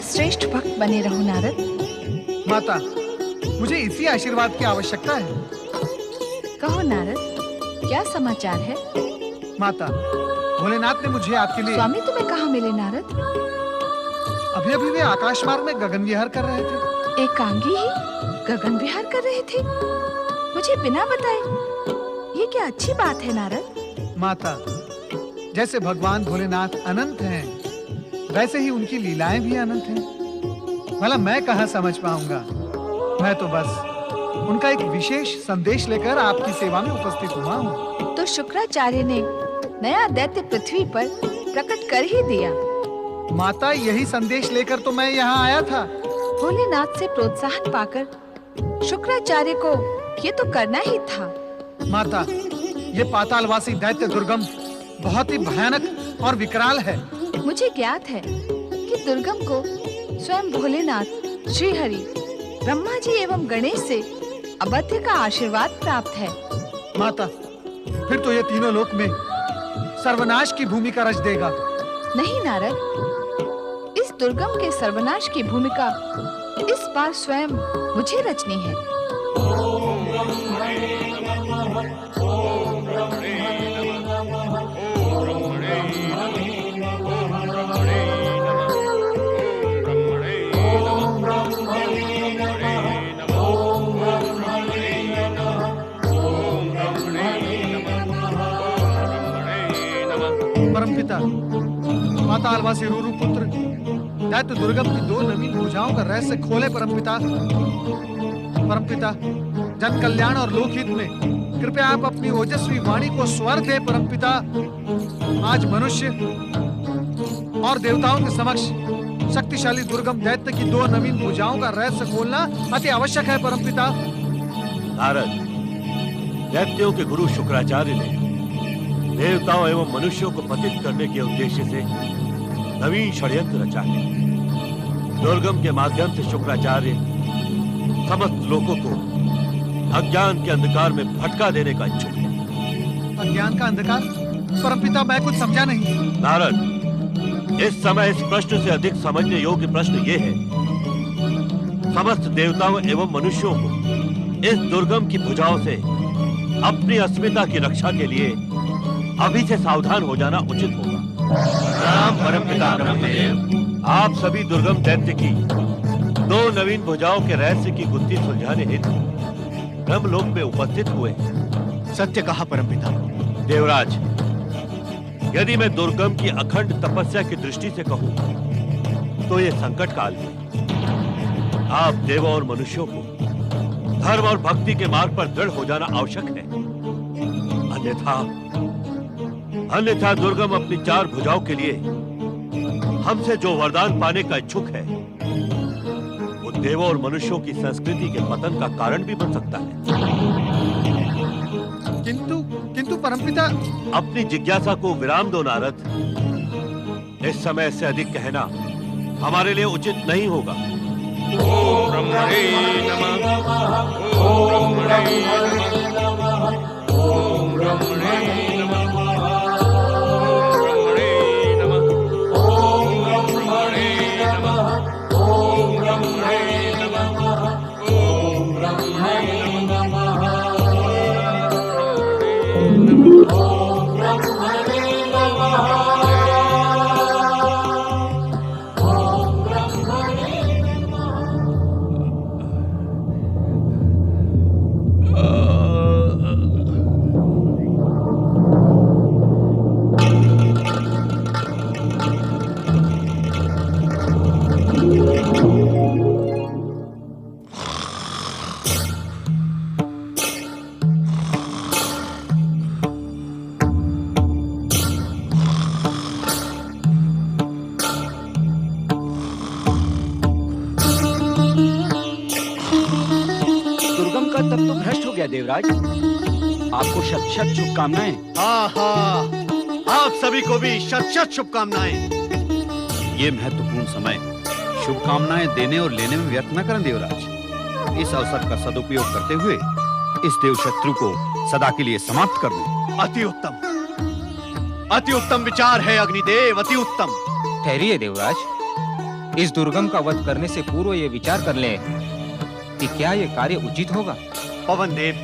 श्रेष्ठ भक्त बने रहो नारद। माता, मुझे इसी आशीर्वाद की आवश्यकता है। कहो नारद, क्या समाचार है? माता, भोलेनाथ ने मुझे आपके लिए। स्वामी तुम्हें कहाँ मिले नारद? अभी अभी वे आकाश मार्ग में गगन विहार कर रहे थे। एकांगी ही गगन विहार कर रहे थे, मुझे बिना बताए। ये क्या अच्छी बात है नारद? माता, जैसे भगवान भोलेनाथ अनंत हैं, वैसे ही उनकी लीलाएं भी अनंत हैं। भला मैं कहाँ समझ पाऊंगा? मैं तो बस उनका एक विशेष संदेश लेकर आपकी सेवा में उपस्थित हुआ हूँ। तो शुक्राचार्य ने नया दैत्य पृथ्वी पर प्रकट कर ही दिया। माता, यही संदेश लेकर तो मैं यहाँ आया था। भोलेनाथ से प्रोत्साहन पाकर शुक्राचार्य को ये तो करना ही था। माता, ये पातालवासी दैत्य दुर्गम बहुत ही भयानक और विकराल है। मुझे ज्ञात है कि दुर्गम को स्वयं भोलेनाथ, श्रीहरि, ब्रह्मा जी एवं गणेश से अबध्य का आशीर्वाद प्राप्त है। माता, फिर तो ये तीनों लोक में सर्वनाश की भूमिका रच देगा। नहीं नारद, इस दुर्गम के सर्वनाश की भूमिका इस बार स्वयं मुझे रचनी है। परमपिता, पातालवासी रूरू पुत्र दैत्य दुर्गम की दो नवीन भुजाओं का रहस्य खोले। परमपिता, परमपिता, जन कल्याण और लोकहित में कृपया आप अपनी ओजस्वी वाणी को स्वर दे। परमपिता, आज मनुष्य और देवताओं के समक्ष शक्तिशाली दुर्गम दैत्य की दो नवीन भुजाओं का रहस्य खोलना अति आवश्यक है। परमपिता नारद, दैत्यों के गुरु शुक्राचार्य ने देवताओं एवं मनुष्यों को पतित करने के उद्देश्य से नवीन षड्यंत्र रचा है। दुर्गम के माध्यम से शुक्राचार्य समस्त लोगों को अज्ञान के अंधकार में भटका देने का इच्छुक है। अज्ञान का अंधकार? परमपिता, मैं कुछ समझा नहीं। नारद, इस समय इस प्रश्न से अधिक समझने योग्य प्रश्न ये है, समस्त देवताओं एवं मनुष्यों को इस दुर्गम की भुजाओं से अपनी अस्मिता की रक्षा के लिए अभी से सावधान हो जाना उचित होगा। राम परमपिता ब्रह्मदेव, आप सभी दुर्गम दैत्य की दो नवीन भुजाओं के रहस्य की गुत्थी सुलझाने हेतु ब्रह्मलोक में उपस्थित हुए। सत्य कहा परमपिता। देवराज, यदि मैं दुर्गम की अखंड तपस्या की दृष्टि से कहूं, तो ये संकट काल में आप देवों और मनुष्यों को धर्म और भक्ति के मार्ग पर दृढ़ हो जाना आवश्यक है। अन्यथा दुर्गम अपनी चार भुजाओं के लिए हमसे जो वरदान पाने का इच्छुक है, वो देवों और मनुष्यों की संस्कृति के पतन का कारण भी बन सकता है। किंतु परमपिता, अपनी जिज्ञासा को विराम दो नारद। इस समय से अधिक कहना हमारे लिए उचित नहीं होगा। ओम ब्रह्मणे नमः। ओम ब्रह्मणे नमः। ओम ब्रह्मणे नमः। देवराज, आपको शत शत शुभकामनाएं। आहा, आप सभी को भी शत शत शुभकामनाएं। ये महत्वपूर्ण समय शुभकामनाएं देने और लेने में व्यर्थ न करें देवराज। इस अवसर का सदुपयोग करते हुए इस देव शत्रु को सदा के लिए समाप्त कर दें। अति उत्तम विचार है अग्निदेव, अति उत्तम। ठहरिए देवराज, इस दुर्गम का वध करने से पूर्व ये विचार कर लें कि क्या ये कार्य उचित होगा। पवन देव,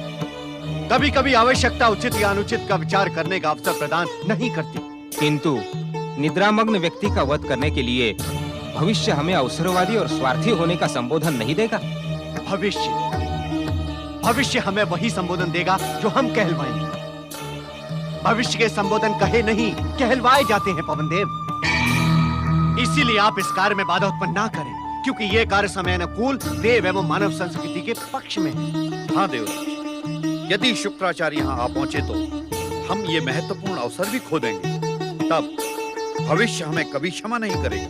कभी कभी आवश्यकता उचित या अनुचित का विचार करने का अवसर प्रदान नहीं करती। किंतु निद्रामग्न व्यक्ति का वध करने के लिए भविष्य हमें अवसरवादी और स्वार्थी होने का संबोधन नहीं देगा। भविष्य हमें वही संबोधन देगा जो हम कहलवाएंगे। भविष्य के संबोधन कहे नहीं, कहलवाए जाते हैं पवन देव। इसीलिए आप इस कार्य में बाधा उत्पन्न ना करें, क्योंकि ये कार्य समय अनुकूल, देव एवं मानव संस्कृति के पक्ष में है। हाँ देवराज, यदि शुक्राचार्य यहाँ आ पहुंचे तो हम ये महत्वपूर्ण अवसर भी खो देंगे। तब भविष्य हमें कभी क्षमा नहीं करेगा।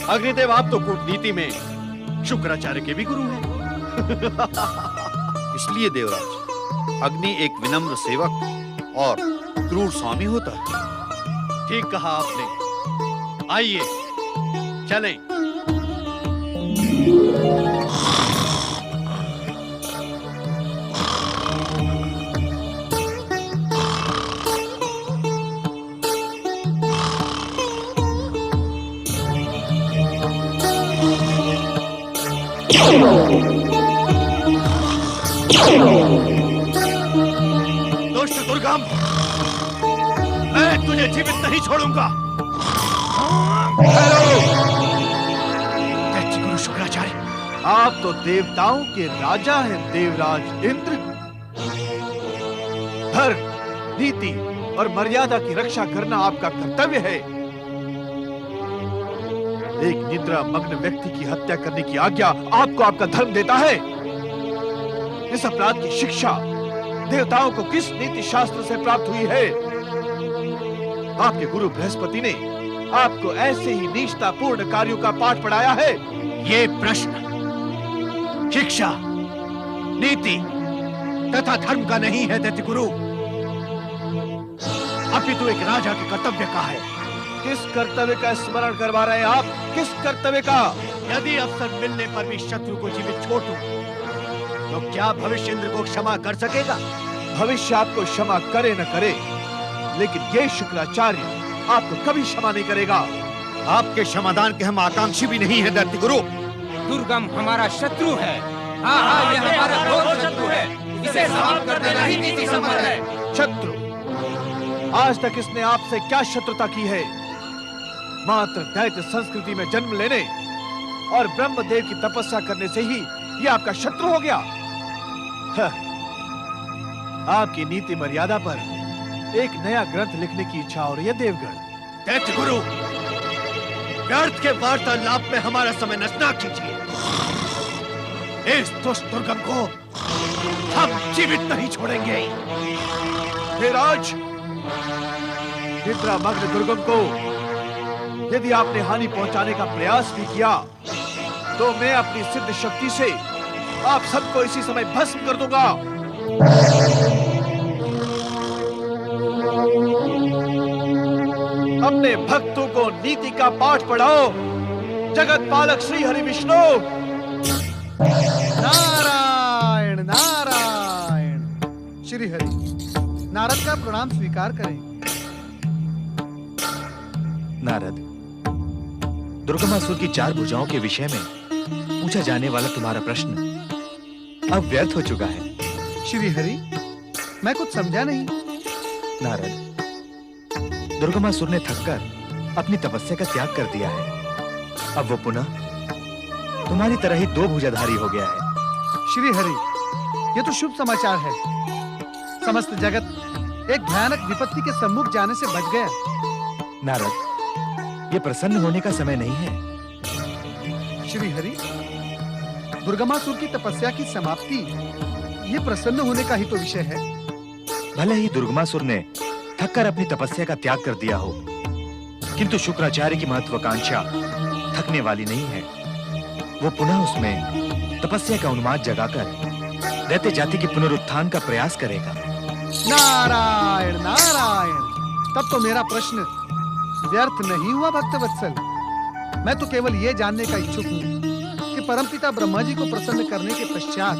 अग्निदेव, आप तो कूटनीति में शुक्राचार्य के भी गुरु हैं। इसलिए देवराज, अग्नि एक विनम्र सेवक और क्रूर स्वामी होता है। ठीक कहा आपने। आइए चलें। दुष्ट दुर्गम, मैं तुझे जीवित नहीं छोड़ूंगा। गुरु शुक्राचार्य, आप तो देवताओं के राजा हैं देवराज इंद्र। धर्म, नीति और मर्यादा की रक्षा करना आपका कर्तव्य है। एक निद्रा मग्न व्यक्ति की हत्या करने की आज्ञा आपको आपका धर्म देता है। इस अपराध की शिक्षा देवताओं को किस नीति शास्त्र से प्राप्त हुई है? आपके गुरु बृहस्पति ने आपको ऐसे ही नीचतापूर्ण कार्यों का पाठ पढ़ाया है। ये प्रश्न शिक्षा, नीति तथा धर्म का नहीं है दैत्य गुरु, अपितु एक राजा के कर्तव्य का है। किस कर्तव्य का स्मरण करवा रहे हैं आप? किस कर्तव्य का? यदि अवसर मिलने पर भी शत्रु को जीवित छोड़ दूं, तो क्या भविष्य इंद्र को क्षमा कर सकेगा? भविष्य आपको क्षमा करे न करे, लेकिन ये शुक्राचार्य आपको कभी क्षमा नहीं करेगा। आपके क्षमादान के हम आकांक्षी भी नहीं है दैत्य गुरु। दुर्गम हमारा शत्रु है। हाँ, ये हमारा घोर शत्रु है। इसे समाप्त कर देना ही नीति सम्मत है। शत्रु? आज तक इसने आपसे क्या शत्रुता की है? मात्र दैत्य संस्कृति में जन्म लेने और ब्रह्मदेव की तपस्या करने से ही ये आपका शत्रु हो गया। आपकी नीति मर्यादा पर एक नया ग्रंथ लिखने की इच्छा हो रही है देवगण। दैत्य गुरु, व्यर्थ के वार्तालाप में हमारा समय नष्ट न कीजिए। इस दुष्ट दुर्गम को हम जीवित नहीं छोड़ेंगे। हे राज, निद्रा मग्न दुर्गम को यदि आपने हानि पहुंचाने का प्रयास भी किया, तो मैं अपनी सिद्ध शक्ति से आप सबको इसी समय भस्म कर दूंगा। अपने भक्तों को नीति का पाठ पढ़ाओ। जगत पालक श्री हरि विष्णु। नारायण नारायण। श्री हरि, नारद का प्रणाम स्वीकार करें। नारद, दुर्गमासुर की 4 भुजाओं के विषय में पूछा जाने वाला तुम्हारा प्रश्न अब व्यर्थ हो चुका है। श्री हरि, मैं कुछ समझा नहीं। नारद, दुर्गमासुर ने थककर अपनी तपस्या का त्याग कर दिया है। अब वो पुनः तुम्हारी तरह ही 2 भुजाधारी हो गया है। श्री हरि, ये तो शुभ समाचार है। समस्त जगत एक भयानक विपत्ति के सम्मुख जाने से बच गया। नारद, ये प्रसन्न होने का समय नहीं है। श्री हरि, दुर्गमासुर की तपस्या की समाप्ति ये प्रसन्न होने का ही तो विषय है। भले ही दुर्गमासुर ने थककर अपनी तपस्या का त्याग कर दिया हो, किंतु शुक्राचार्य की महत्वाकांक्षा थकने वाली नहीं है। वो पुनः उसमें तपस्या का उन्माद जगाकर दैत्य जाति के पुनरुत्थान का प्रयास करेगा। नारायण नारायण। तब तो मेरा प्रश्न व्यर्थ नहीं हुआ भक्तवत्सल। मैं तो केवल ये जानने का इच्छुक हूँ कि परमपिता ब्रह्मा जी को प्रसन्न करने के पश्चात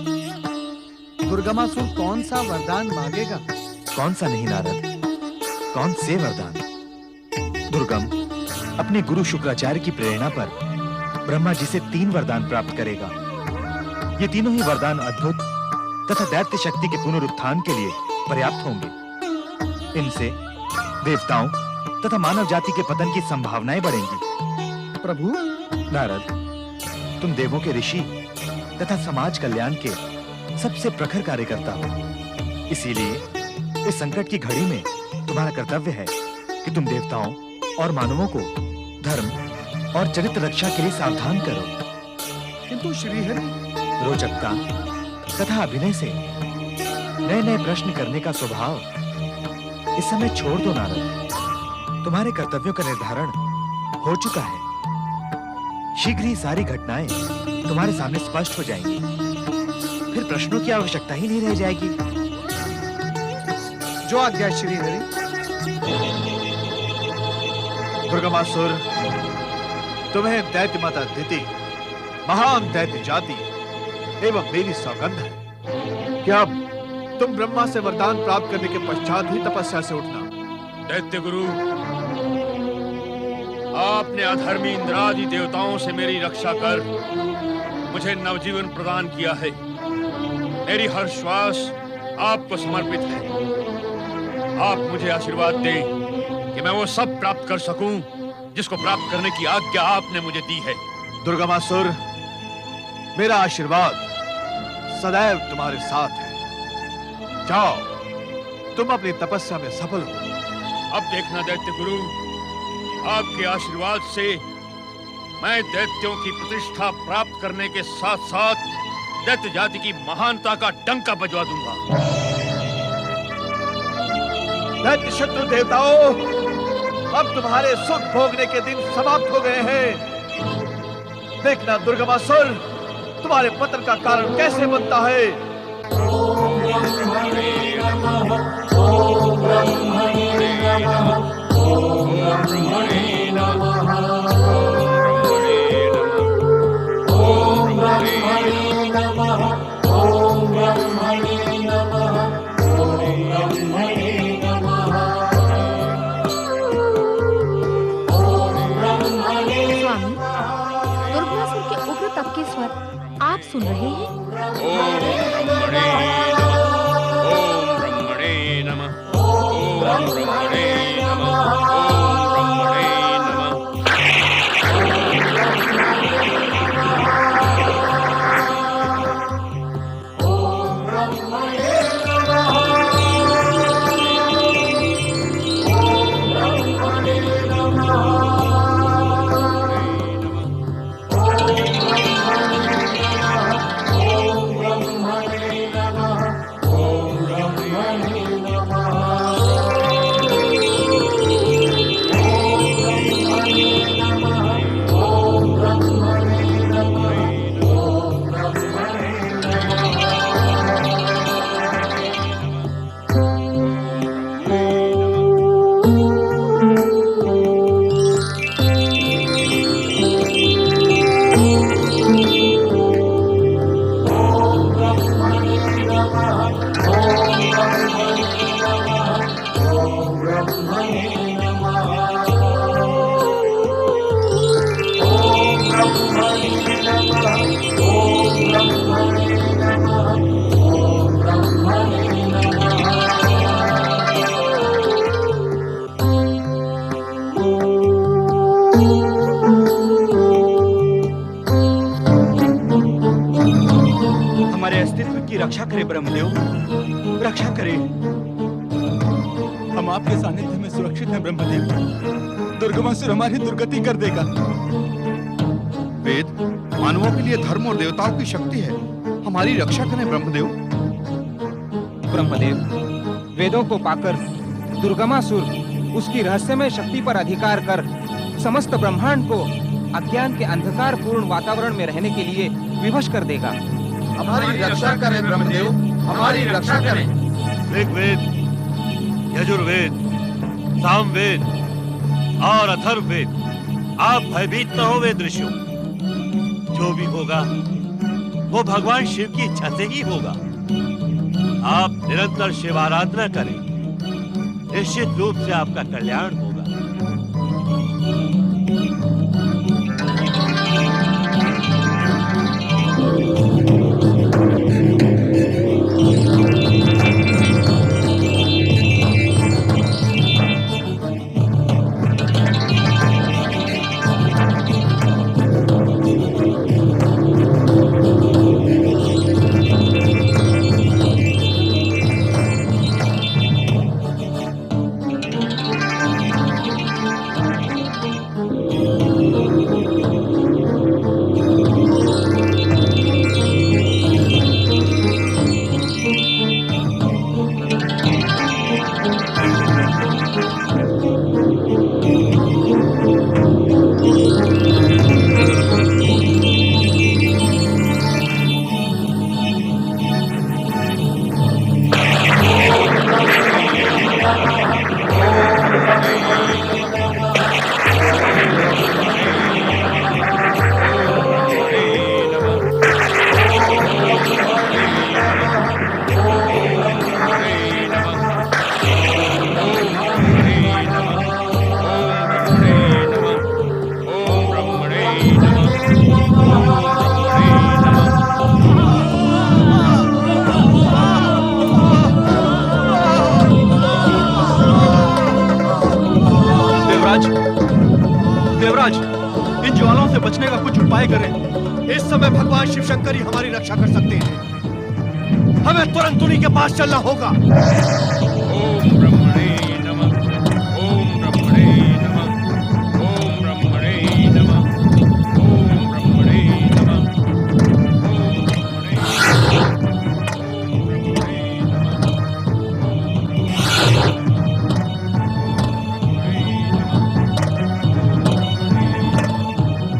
दुर्गमासुर कौन सा वरदान मांगेगा? कौन सा नहीं नारद, कौन से वरदान? दुर्गम, अपने गुरु शुक्राचार्य की प्रेरणा पर ब्रह्मा जी से 3 वरदान प्राप्त करेगा। ये तीनों ही वरदान अद्भुत तथा दैत्य शक्ति के पुनरुत्थान के लिए पर्याप्त होंगे। इनसे देवताओं तथा मानव जाति के पतन की संभावनाएं बढ़ेंगी। प्रभु, नारद, तुम देवों के ऋषि तथा समाज कल्याण के सबसे प्रखर कार्यकर्ता हो। इसीलिए इस संकट की घड़ी में तुम्हारा कर्तव्य है कि तुम देवताओं और मानवों को धर्म और चरित्र रक्षा के लिए सावधान करो। किंतु श्रीहरि, रोचकता तथा अभिनय से नए नए प्रश्न करने का स्वभाव इस समय छोड़ दो नारद। तुम्हारे कर्तव्यों का निर्धारण हो चुका है। शीघ्र ही सारी घटनाएं तुम्हारे सामने स्पष्ट हो जाएंगी। फिर प्रश्नों की आवश्यकता ही नहीं रह जाएगी। जो आज्ञा श्रीहरि। दुर्गमासुर, तुम्हें दैत्य माता दिति, महान दैत्य जाति एवं मेरी सौगंध है कि अब तुम ब्रह्मा से वरदान प्राप्त करने के पश्चात ही तपस्या से उठना। दैत्य गुरु, आपने अधर्मी इंद्रादि देवताओं से मेरी रक्षा कर मुझे नवजीवन प्रदान किया है। मेरी हर श्वास आपको समर्पित है। आप मुझे आशीर्वाद दें कि मैं वो सब प्राप्त कर सकूं जिसको प्राप्त करने की आज्ञा आपने मुझे दी है। दुर्गमासुर, मेरा आशीर्वाद सदैव तुम्हारे साथ है। जाओ, तुम अपनी तपस्या में सफल हो। अब देखना दैत्य गुरु, आपके आशीर्वाद से मैं दैत्यों की प्रतिष्ठा प्राप्त करने के साथ साथ दैत्य जाति की महानता का डंका बजवा दूंगा। दैत्य शत्रु देवताओं, अब तुम्हारे सुख भोगने के दिन समाप्त हो गए हैं। देखना दुर्गमासुर, तुम्हारे पतन का कारण कैसे बनता है। ओम ब्रह्मणे नमः, ओम ब्रह्मणे नमः, ओम ब्रह्मणे नमः, ओम ब्रह्मणे नमः, ओम ब्रह्मणे नमः, ओम ब्रह्मणे नमः, ओम ब्रह्मणे। स्वामी, दुर्गासुर के उग्र तप के स्वर आप सुन रहे हैं? ओम ब्रह्मणे नमः, ओम ब्रह्मणे नमः, ओम ब्रह्मणे नमः, ओम ब्रह्मणे नमः। ओम ब्रह्मणे रक्षा करे ब्रह्मदेव, रक्षा करे। हम आपके सानिध्य में सुरक्षित हैं ब्रह्मदेव। दुर्गमासुर हमारी दुर्गति कर देगा। वेद मानवों के लिए धर्म और देवताओं की शक्ति है। हमारी रक्षा करें ब्रह्मदेव। ब्रह्मदेव, वेदों को पाकर दुर्गमासुर उसकी रहस्यमय शक्ति पर अधिकार कर समस्त ब्रह्मांड को अज्ञान के अंधकार पूर्ण वातावरण में रहने के लिए विवश कर देगा। हमारी रक्षा करें ब्रह्मदेव, हमारी रक्षा करें। ऋग्वेद, यजुर्वेद, सामवेद और अथर्ववेद, आप भयभीत न हो वेद ऋषियों। जो भी होगा वो भगवान शिव की इच्छा से ही होगा। आप निरंतर शिवाराधना करें, निश्चित रूप से आपका कल्याण होगा। देवराज, देवराज, इन ज्वालाओं से बचने का कुछ उपाय करें। इस समय भगवान शिव शंकर ही हमारी रक्षा कर सकते हैं। हमें तुरंत उन्हीं के पास चलना होगा। ओम ब्रह्मणे नमः। ओम ब्रह्मणे नमः। ओम ब्रह्मणे नमः। ओम ब्रह्मणे नमः।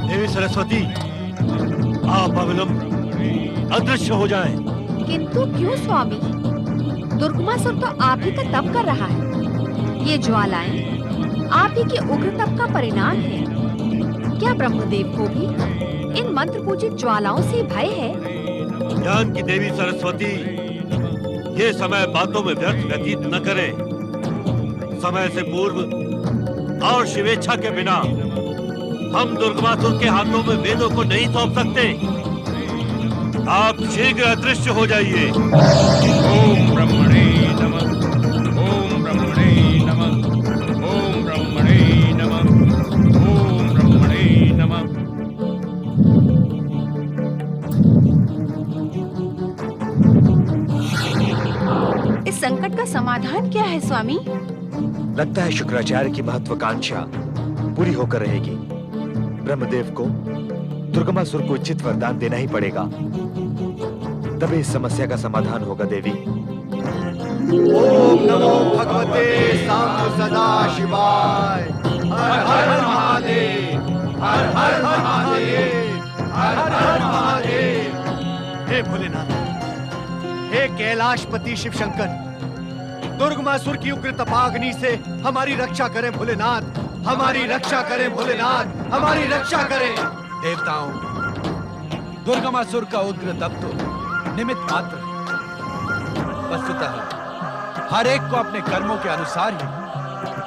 देवी सरस्वती, आप अविलंब अदृश्य हो जाएं। किंतु क्यों स्वामी? दुर्गमासुर तो आप ही का तप कर रहा है। ये ज्वालाएं आप ही के उग्र तप का परिणाम है। क्या ब्रह्मदेव को भी इन मंत्र पूजित ज्वालाओं से भय है? ज्ञान की देवी सरस्वती, ये समय बातों में व्यर्थ व्यतीत न करें। समय से पूर्व और शिवेच्छा के बिना हम दुर्गमासुर के हाथों में वेदों को नहीं सौंप सकते। आप शीघ्र अदृश्य हो जाइए। ओम ब्रह्मणे नमः। ओम ब्रह्मणे नमः। ओम ब्रह्मणे नमः। ओम ब्रह्मणे नमः। इस संकट का समाधान क्या है स्वामी? लगता है शुक्राचार्य की महत्वाकांक्षा पूरी होकर रहेगी। ब्रह्मदेव को दुर्गमासुर को उचित वरदान देना ही पड़ेगा, तभी इस समस्या का समाधान होगा। देवी, ओम नमो भगवते सांब सदा शिवाय। हर हर महादेव, हर हर महादेव, हर हर महादेव। हे भोलेनाथ, हे कैलाशपति शिव शंकर, दुर्गमासुर की उग्र तपाग्नि से हमारी रक्षा करें भोलेनाथ, हमारी रक्षा करें भोलेनाथ, हमारी रक्षा करें। देवताओं, दुर्गमासुर का उग्र तप तो निमित्त मात्र है। वस्तुतः हर एक को अपने कर्मों के अनुसार ही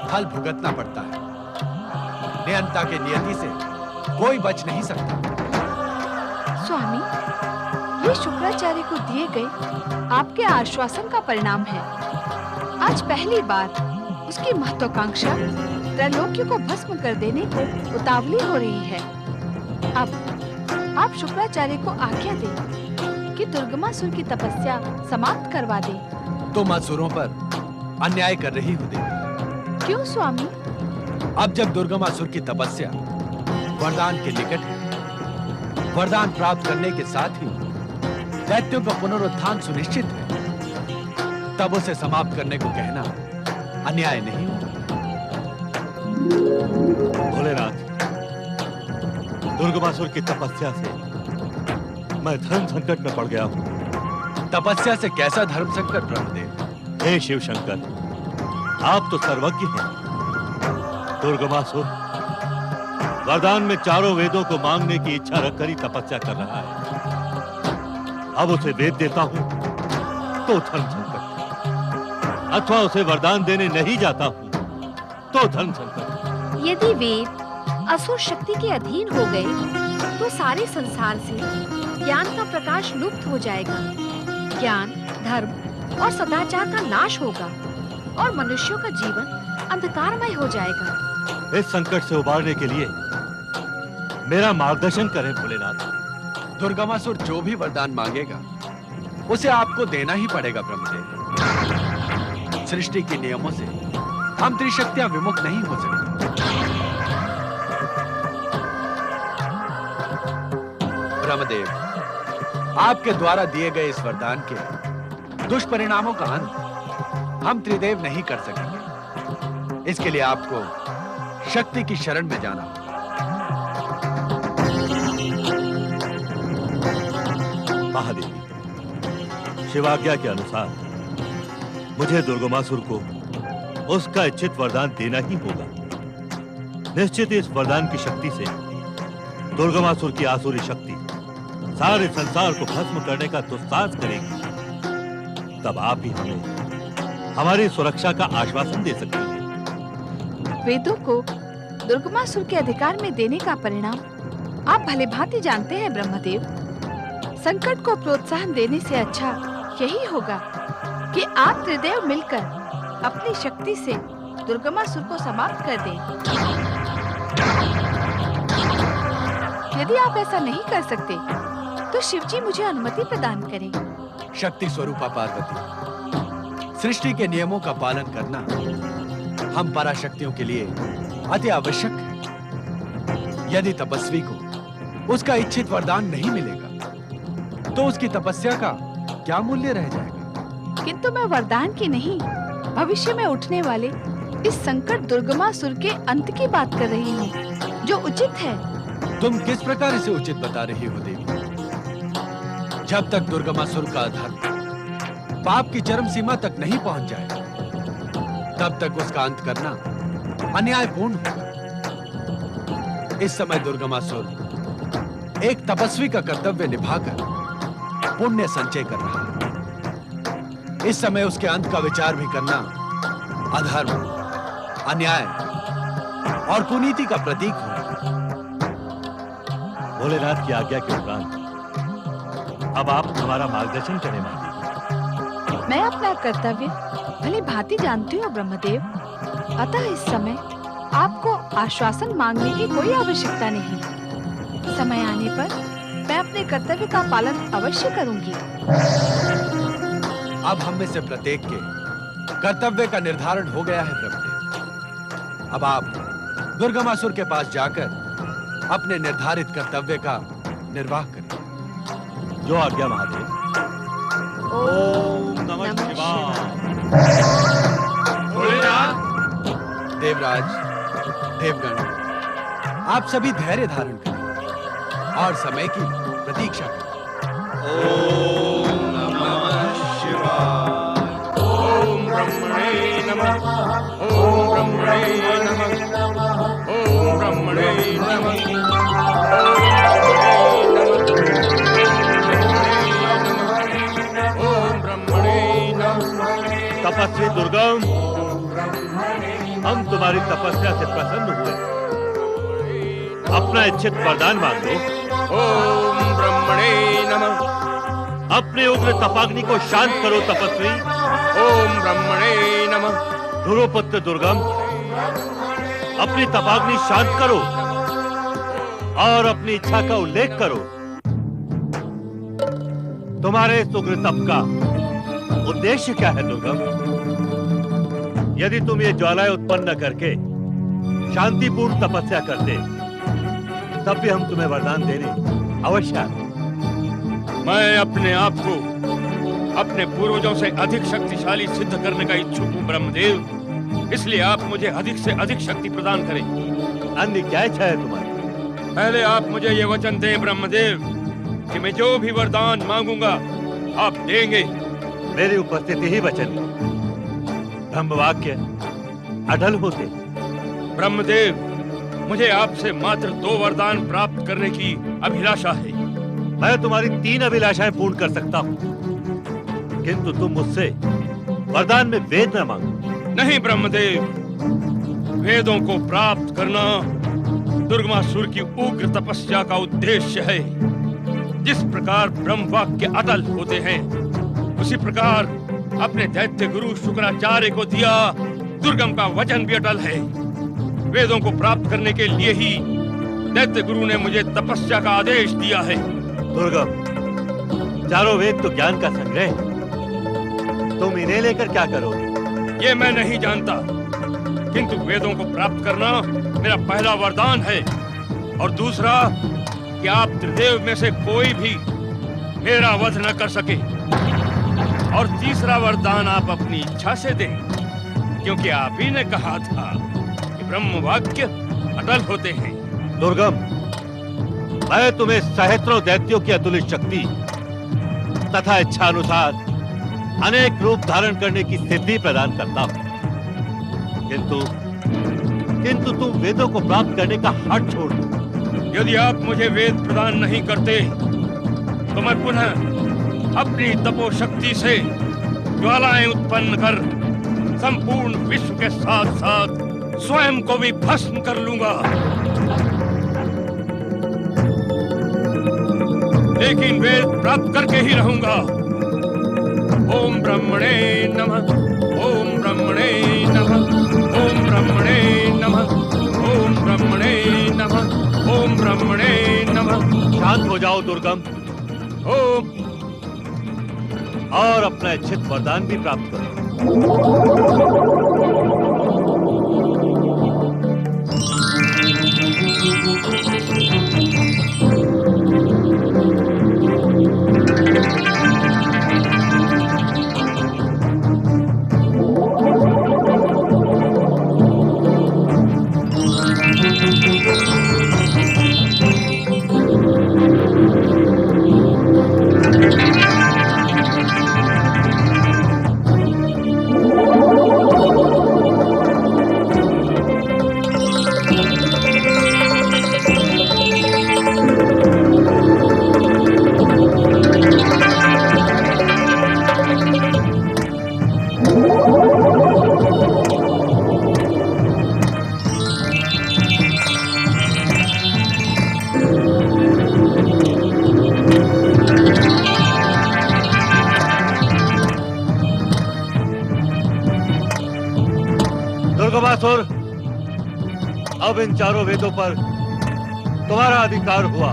फल भुगतना पड़ता है। नियंता के नियति से कोई बच नहीं सकता। स्वामी, ये शुक्राचार्य को दिए गए आपके आश्वासन का परिणाम है। आज पहली बार उसकी महत्वाकांक्षा त्रैलोक्य को भस्म कर देने को उतावली हो रही है। अब आप शुक्राचार्य को आज्ञा दें कि दुर्गमासुर की तपस्या समाप्त करवा दें। तुम असुरों पर अन्याय कर रही हो देवी। क्यों स्वामी? अब जब दुर्गमासुर की तपस्या वरदान के निकट है, वरदान प्राप्त करने के साथ ही दैत्यों का पुनरुत्थान सुनिश्चित है, तब उसे समाप्त करने को कहना अन्याय नहीं होगा। भोलेनाथ, दुर्गमासुर की तपस्या से मैं धर्म संकट में पड़ गया हूँ। तपस्या से कैसा धर्म संकट ब्रह्मदेव? हे शिव शंकर, आप तो सर्वज्ञ हैं। दुर्गमासुर वरदान में चारों वेदों को मांगने की इच्छा रखकर ही तपस्या कर रहा है। अब उसे वेद देता हूँ तो धर्म संकट, अथवा उसे वरदान देने नहीं जाता हूँ तो धर्म संकट। यदि वेद असुर शक्ति के अधीन हो गए तो सारे संसार से ज्ञान का प्रकाश लुप्त हो जाएगा। ज्ञान, धर्म और सदाचार का नाश होगा और मनुष्यों का जीवन अंधकारमय हो जाएगा। इस संकट से उबारने के लिए मेरा मार्गदर्शन करें भोलेनाथ। दुर्गमासुर जो भी वरदान मांगेगा उसे आपको देना ही पड़ेगा ब्रह्मदेव। सृष्टि के नियमों से हम त्रिशक्तियां विमुख नहीं हो सकते। ब्रह्मदेव, आपके द्वारा दिए गए इस वरदान के दुष्परिणामों का अंत हम त्रिदेव नहीं कर सकेंगे। इसके लिए आपको शक्ति की शरण में जाना होगा। महादेवी, शिवाज्ञा के अनुसार मुझे दुर्गमासुर को उसका इच्छित वरदान देना ही होगा। निश्चित इस वरदान की शक्ति से दुर्गमासुर की आसुरी शक्ति सारे संसार को भस्म करने का दुस्साहस करेगी। तब आप ही हमें हमारी सुरक्षा का आश्वासन दे सकते हैं। वेदों को दुर्गमासुर के अधिकार में देने का परिणाम आप भली भांति जानते हैं ब्रह्मदेव, संकट को प्रोत्साहन देने से अच्छा यही होगा कि आप त्रिदेव मिलकर अपनी शक्ति से दुर्गमासुर को समाप्त कर दें। यदि आप ऐसा नहीं कर सकते तो शिवजी मुझे अनुमति प्रदान करें। शक्ति स्वरूपा पार्वती, सृष्टि के नियमों का पालन करना हम पराशक्तियों के लिए अति आवश्यक है। यदि तपस्वी को उसका इच्छित वरदान नहीं मिलेगा तो उसकी तपस्या का क्या मूल्य रह जाएगा? किंतु मैं वरदान की नहीं, भविष्य में उठने वाले इस संकट दुर्गमासुर के अंत की बात कर रही हूँ, जो उचित है। तुम किस प्रकार इसे उचित बता रही हो देवी? जब तक दुर्गमासुर का अधर्म पाप की चरम सीमा तक नहीं पहुंच जाए, तब तक उसका अंत करना अन्यायपूर्ण होगा। इस समय दुर्गमासुर एक तपस्वी का कर्तव्य निभाकर पुण्य संचय कर रहा है। इस समय उसके अंत का विचार भी करना अधर्म, अन्याय और कुनीति का प्रतीक हो। भोलेनाथ की आज्ञा के उपरांत अब आप हमारा मार्गदर्शन करें माता। मैं अपना कर्तव्य भली भांति जानती हूँ ब्रह्मदेव, अतः इस समय आपको आश्वासन मांगने की कोई आवश्यकता नहीं। समय आने पर मैं अपने कर्तव्य का पालन अवश्य करूंगी। अब हम में से प्रत्येक के कर्तव्य का निर्धारण हो गया है ब्रह्मदेव। अब आप दुर्गमासुर के पास जाकर अपने निर्धारित कर्तव्य का निर्वाह करें। जो आज्ञा महादेव। ओम नमः शिवाय। देवराज, देवगण, आप सभी धैर्य धारण करें और समय की प्रतीक्षा करें। ओम नमः शिवाय। ओम ब्रह्मणे नमः। ओम ब्रह्मणे नमः। ओम ब्रह्मणे नमः। तपस्वी दुर्गम, हम तुम्हारी तपस्या से प्रसन्न हुए। अपना इच्छित वरदान मांग लो। ओम ब्रह्मणे नमः। अपने उग्र तपाग्नि को शांत करो तपस्वी। ओम ब्रह्मणे नमः। ध्रुवपुत्र दुर्गम, अपनी तपाग्नि शांत करो और अपनी इच्छा का उल्लेख करो। तुम्हारे इस उग्र तप का उद्देश्य क्या है दुर्गम? यदि तुम ये ज्वालाएं उत्पन्न न करके शांतिपूर्ण तपस्या करते, तब भी हम तुम्हें वरदान देने अवश्य आते। मैं अपने आप को अपने पूर्वजों से अधिक शक्तिशाली सिद्ध करने का इच्छुक हूँ ब्रह्मदेव, इसलिए आप मुझे अधिक से अधिक शक्ति प्रदान करें। अन्य क्या इच्छा है तुम्हारी? पहले आप मुझे ये वचन दें ब्रह्मदेव कि मैं जो भी वरदान मांगूंगा आप देंगे। मेरी उपस्थिति ही वचन है। ब्रह्मवाक्य अटल होते। ब्रह्मदेव, मुझे आपसे मात्र 2 वरदान प्राप्त करने की अभिलाषा है। मैं तुम्हारी 3 अभिलाषाएं पूर्ण कर सकता हूँ, किंतु तुम मुझसे वरदान में वेद न मांगो। नहीं ब्रह्मदेव, वेदों को प्राप्त करना दुर्गमासुर की उग्र तपस्या का उद्देश्य है। जिस प्रकार ब्रह्मवाक्य अटल होते हैं, उसी प्रकार अपने दैत्य गुरु शुक्राचार्य को दिया दुर्गम का वचन भी अटल है। वेदों को प्राप्त करने के लिए ही दैत्य गुरु ने मुझे तपस्या का आदेश दिया है। दुर्गम, चारों वेद तो ज्ञान का संग्रह है। तुम इन्हें लेकर क्या करोगे? ये मैं नहीं जानता, किंतु वेदों को प्राप्त करना मेरा पहला वरदान है। और दूसरा कि आप त्रिदेव में से कोई भी मेरा वध न कर सके। और तीसरा वरदान आप अपनी इच्छा से दें, क्योंकि आप ही ने कहा था कि ब्रह्मवाक्य अटल होते हैं। दुर्गम, मैं तुम्हें सहस्त्रों दैत्यों की अतुलित शक्ति तथा इच्छा अनुसार अनेक रूप धारण करने की सिद्धि प्रदान करता हूं, किंतु तुम वेदों को प्राप्त करने का हठ छोड़ दो। यदि आप मुझे वेद प्रदान नहीं करते तो मैं पुनः अपनी तपोशक्ति से ज्वालाएं उत्पन्न कर संपूर्ण विश्व के साथ साथ स्वयं को भी भस्म कर लूंगा। लेकिन वेद प्राप्त करके ही रहूंगा। ओम ब्रह्मणे नमः, ओम ब्रह्मणे नमः, ओम ब्रह्मणे नमः, ओम ब्रह्मणे नमः, ओम ब्रह्मणे नमः। शांत हो जाओ दुर्गम, ओम। और अपना इच्छित वरदान भी प्राप्त करो। दुर्गमासुर, अब इन चारों वेदों पर तुम्हारा अधिकार हुआ।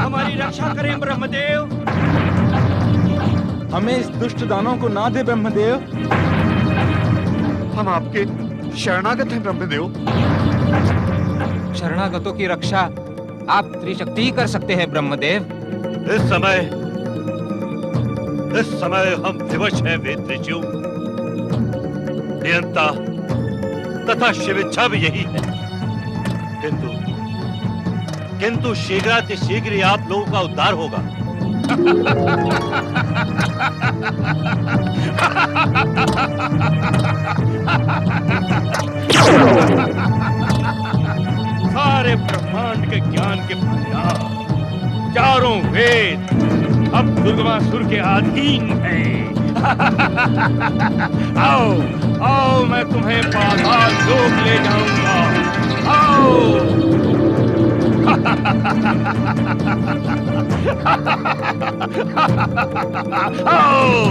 हमारी रक्षा करें ब्रह्मदेव। हमें इस दुष्ट दानव को ना दे ब्रह्मदेव। हम आपके शरणागत हैं ब्रह्मदेव। शरणागतों की रक्षा आप त्रिशक्ति ही कर सकते हैं ब्रह्मदेव। इस समय हम विवश हैं वेद ऋषियों। नियंता तथा शिवेच्छा भी यही है। किंतु शीघ्र ही आप लोगों का उद्धार होगा। सारे ब्रह्मांड के ज्ञान के भंडार, चारों वेद अब दुर्गमासुर के अधीन हैं। आओ आओ, मैं तुम्हें पाताल लोक ले जाऊंगा। आओ। आओ।